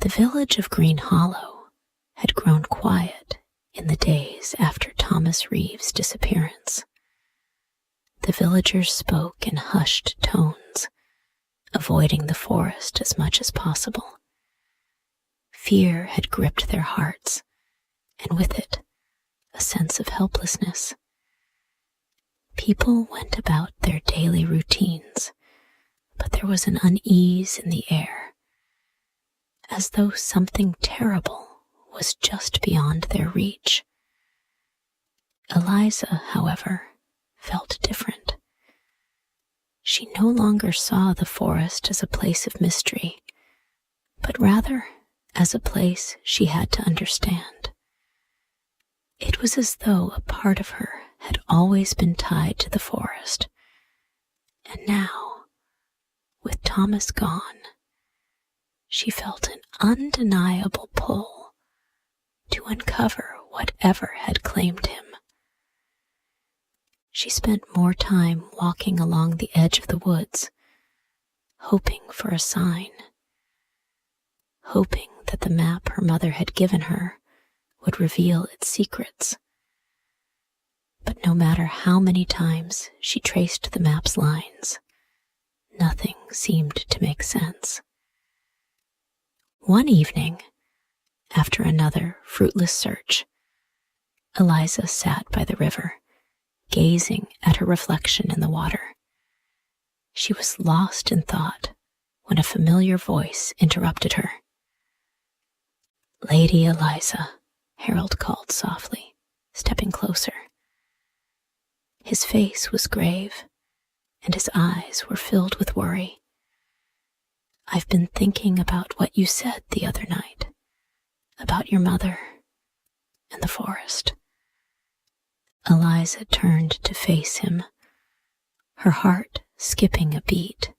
The village of Green Hollow had grown quiet in the days after Thomas Reeves' disappearance. The villagers spoke in hushed tones, avoiding the forest as much as possible. Fear had gripped their hearts, and with it, a sense of helplessness. People went about their daily routines, but there was an unease in the air, as though something terrible was just beyond their reach. Eliza, however, felt different. She no longer saw the forest as a place of mystery, but rather as a place she had to understand. It was as though a part of her had always been tied to the forest, and now, with Thomas gone, she felt an undeniable pull to uncover whatever had claimed him. She spent more time walking along the edge of the woods, hoping for a sign, hoping that the map her mother had given her would reveal its secrets. But no matter how many times she traced the map's lines, nothing seemed to make sense. One evening, after another fruitless search, Eliza sat by the river, gazing at her reflection in the water. She was lost in thought when a familiar voice interrupted her. "Lady Eliza," Harold called softly, stepping closer. His face was grave, and his eyes were filled with worry. "I've been thinking about what you said the other night, about your mother and the forest." Eliza turned to face him, her heart skipping a beat.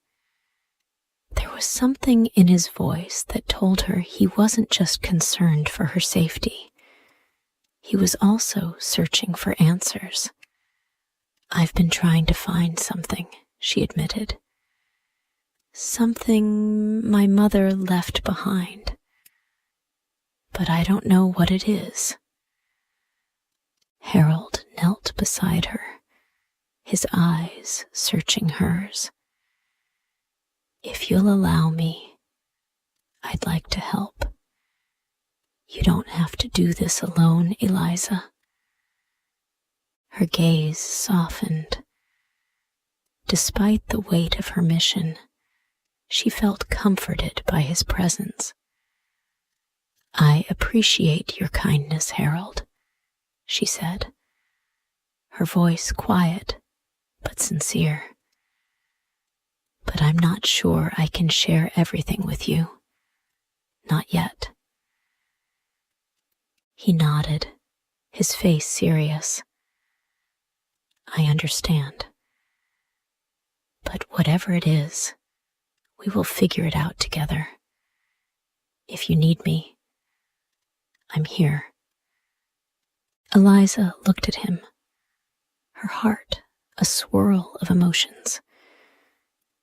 There was something in his voice that told her he wasn't just concerned for her safety. He was also searching for answers. "I've been trying to find something," she admitted. "Something my mother left behind. But I don't know what it is." Harold knelt beside her, his eyes searching hers. "If you'll allow me, I'd like to help. You don't have to do this alone, Eliza." Her gaze softened. Despite the weight of her mission, she felt comforted by his presence. "I appreciate your kindness, Harold," she said, her voice quiet but sincere. "But I'm not sure I can share everything with you. Not yet." He nodded, his face serious. "I understand. But whatever it is, we will figure it out together. If you need me, I'm here." Eliza looked at him, her heart a swirl of emotions.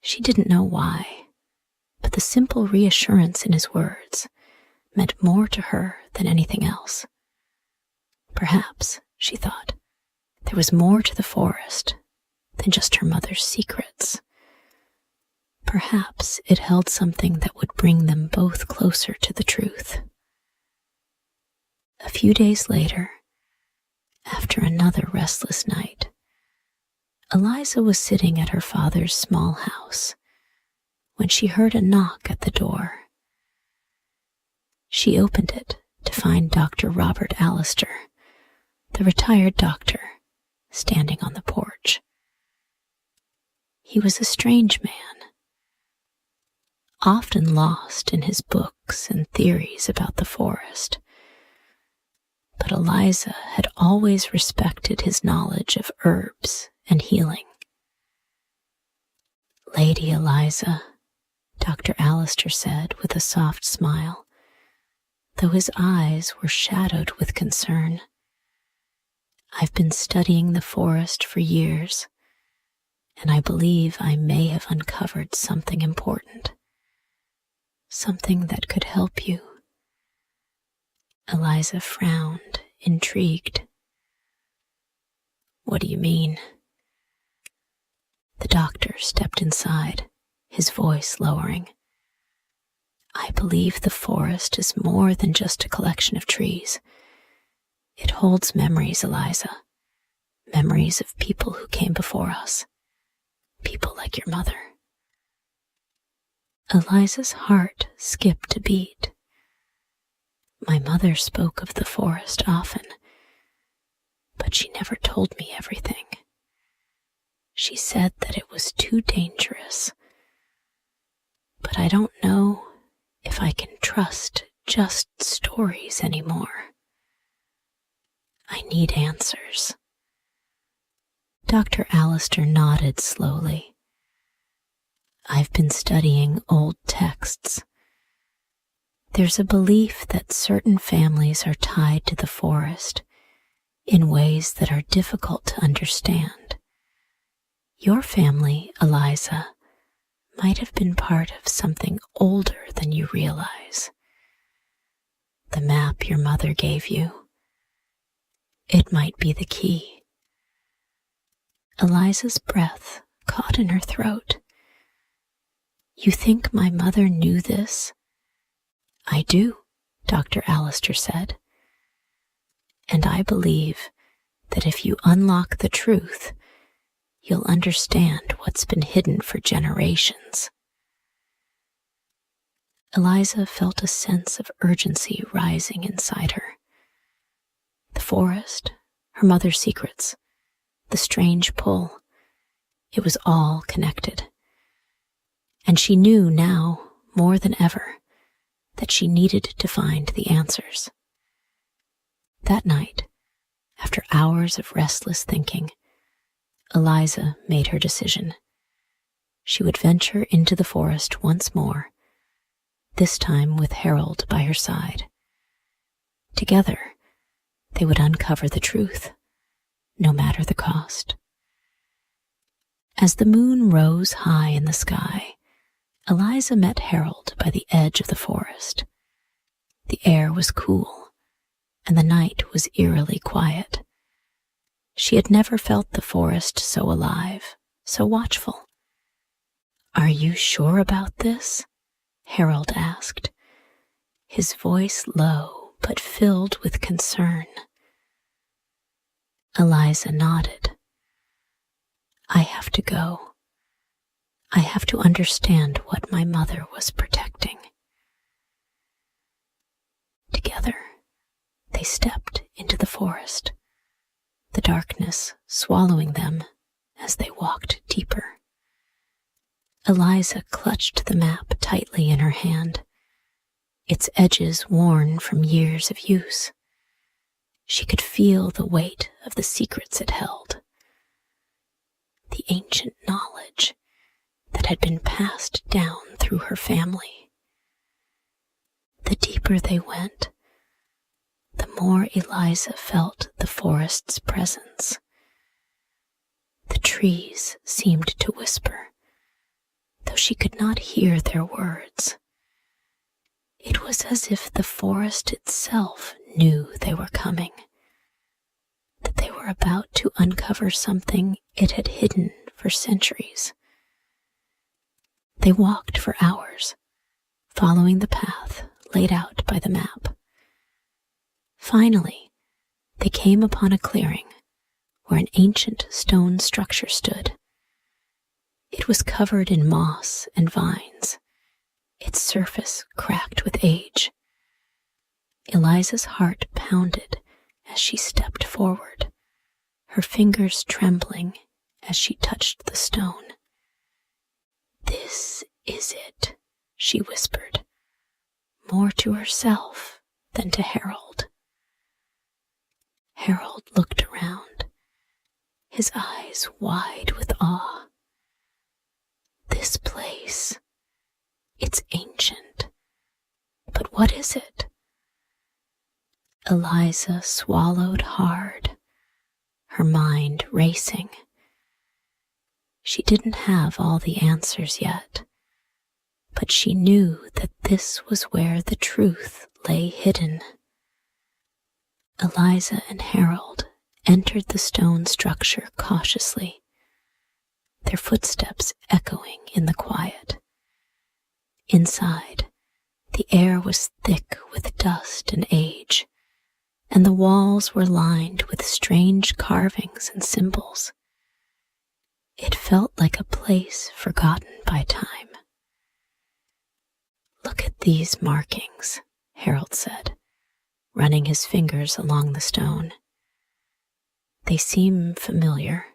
She didn't know why, but the simple reassurance in his words meant more to her than anything else. Perhaps, she thought, there was more to the forest than just her mother's secrets. Perhaps it held something that would bring them both closer to the truth. A few days later, after another restless night, Eliza was sitting at her father's small house when she heard a knock at the door. She opened it to find Dr. Robert Allister, the retired doctor, standing on the porch. He was a strange man, often lost in his books and theories about the forest. But Eliza had always respected his knowledge of herbs and healing. "Lady Eliza," Dr. Allister said with a soft smile, though his eyes were shadowed with concern. "I've been studying the forest for years, and I believe I may have uncovered something important, something that could help you Eliza frowned, intrigued. What do you mean? The doctor stepped inside, his voice lowering. I believe the forest is more than just a collection of trees. It holds memories, Eliza. Memories of people who came before us. People like your mother. Eliza's heart skipped a beat. My mother spoke of the forest often, but she never told me everything. She said that it was too dangerous. But I don't know if I can trust just stories anymore. I need answers. Dr. Allister nodded slowly. I've been studying old texts. There's a belief that certain families are tied to the forest in ways that are difficult to understand. Your family, Eliza, might have been part of something older than you realize. The map your mother gave you, it might be the key. Eliza's breath caught in her throat. You think my mother knew this? I do, Dr. Allister said. And I believe that if you unlock the truth, you'll understand what's been hidden for generations. Eliza felt a sense of urgency rising inside her. The forest, her mother's secrets, the strange pull, it was all connected. And she knew now, more than ever, that she needed to find the answers. That night, after hours of restless thinking, Eliza made her decision. She would venture into the forest once more, this time with Harold by her side. Together, they would uncover the truth, no matter the cost. As the moon rose high in the sky, Eliza met Harold by the edge of the forest. The air was cool, and the night was eerily quiet. She had never felt the forest so alive, so watchful. Are you sure about this? Harold asked, his voice low but filled with concern. Eliza nodded. I have to go. I have to understand what my mother was protecting. Together, they stepped into the forest, the darkness swallowing them as they walked deeper. Eliza clutched the map tightly in her hand, its edges worn from years of use. She could feel the weight of the secrets it held, the ancient knowledge that had been passed down through her family. The deeper they went, the more Eliza felt the forest's presence. The trees seemed to whisper, though she could not hear their words. It was as if the forest itself knew they were coming, that they were about to uncover something it had hidden for centuries. They walked for hours, following the path laid out by the map. Finally, they came upon a clearing where an ancient stone structure stood. It was covered in moss and vines, its surface cracked with age. Eliza's heart pounded as she stepped forward, her fingers trembling as she touched the stone. This is it, she whispered, more to herself than to Harold. Harold looked around, his eyes wide with awe. This place, it's ancient, but what is it? Eliza swallowed hard, her mind racing. She didn't have all the answers yet, but she knew that this was where the truth lay hidden. Eliza and Harold entered the stone structure cautiously, their footsteps echoing in the quiet. Inside, the air was thick with dust and age, and the walls were lined with strange carvings and symbols. It felt like a place forgotten by time. "Look at these markings," Harold said, running his fingers along the stone. "They seem familiar,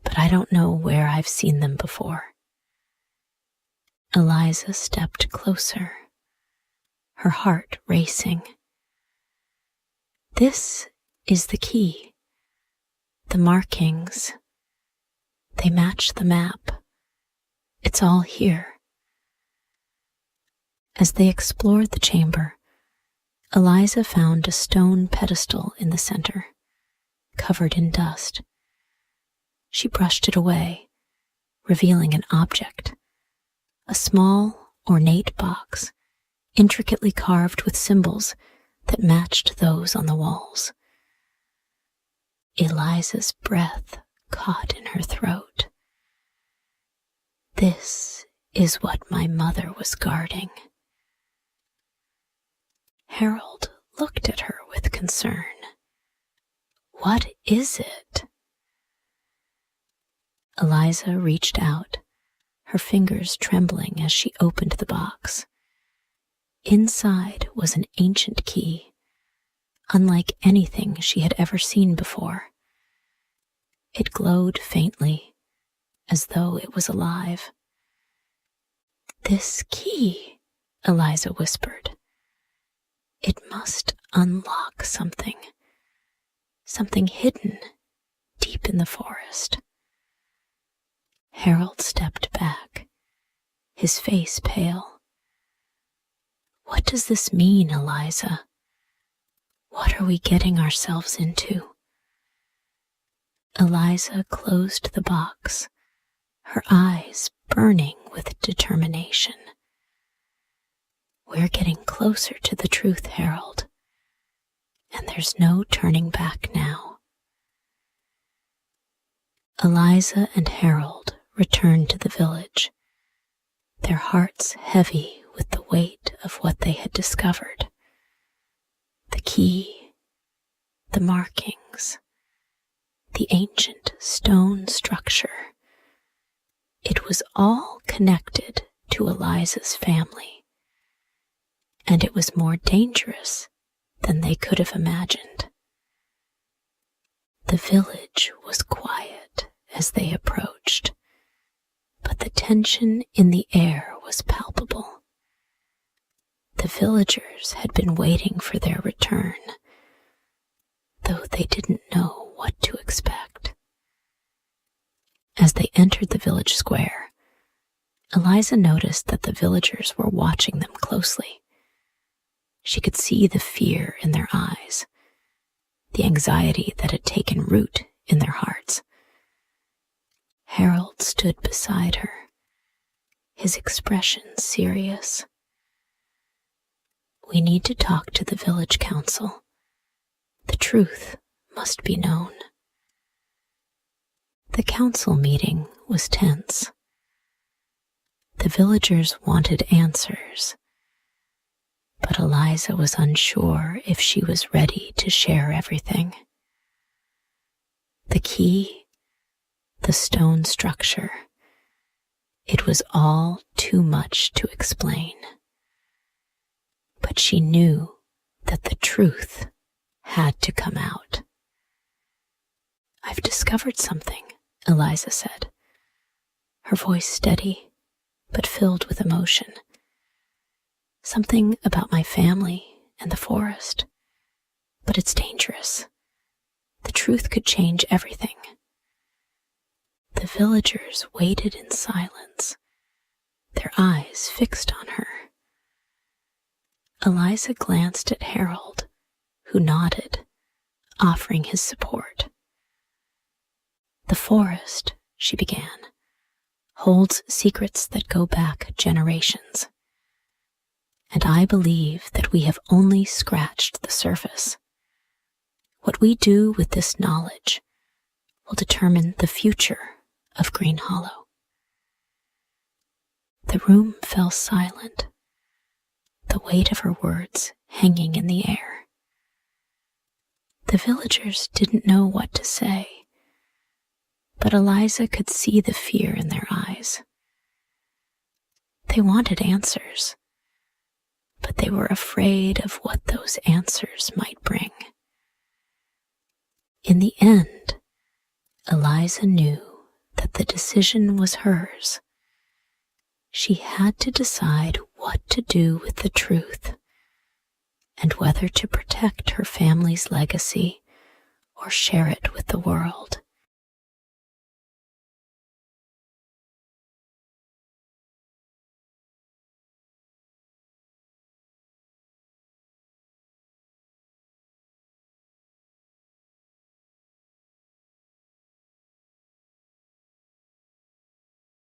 but I don't know where I've seen them before." Eliza stepped closer, her heart racing. "This is the key. The markings, they match the map. It's all here." As they explored the chamber, Eliza found a stone pedestal in the center, covered in dust. She brushed it away, revealing an object, a small, ornate box, intricately carved with symbols that matched those on the walls. Eliza's breath caught in her throat. "This is what my mother was guarding." Harold looked at her with concern. "What is it?" Eliza reached out, her fingers trembling as she opened the box. Inside was an ancient key, unlike anything she had ever seen before. It glowed faintly, as though it was alive. "This key," Eliza whispered. "It must unlock something hidden deep in the forest." Harold stepped back, his face pale. "What does this mean, Eliza? What are we getting ourselves into?" Eliza closed the box, her eyes burning with determination. "We're getting closer to the truth, Harold, and there's no turning back now." Eliza and Harold returned to the village, their hearts heavy with the weight of what they had discovered. The key, the markings, the ancient stone structure. It was all connected to Eliza's family, and it was more dangerous than they could have imagined. The village was quiet as they approached, but the tension in the air was palpable. The villagers had been waiting for their return, though they didn't know what to expect. As they entered the village square, Eliza noticed that the villagers were watching them closely. She could see the fear in their eyes, the anxiety that had taken root in their hearts. Harold stood beside her, his expression serious. "We need to talk to the village council. The truth must be known." The council meeting was tense. The villagers wanted answers, but Eliza was unsure if she was ready to share everything. The key, the stone structure, it was all too much to explain. But she knew that the truth had to come out. "I've discovered something," Eliza said, her voice steady but filled with emotion. "Something about my family and the forest, but it's dangerous. The truth could change everything." The villagers waited in silence, their eyes fixed on her. Eliza glanced at Harold, who nodded, offering his support. "The forest," she began, "holds secrets that go back generations. And I believe that we have only scratched the surface. What we do with this knowledge will determine the future of Green Hollow. The room fell silent, the weight of her words hanging in the air. The villagers didn't know what to say, but Eliza could see the fear in their eyes. They wanted answers, but they were afraid of what those answers might bring. In the end, Eliza knew that the decision was hers. She had to decide what to do with the truth and whether to protect her family's legacy or share it with the world.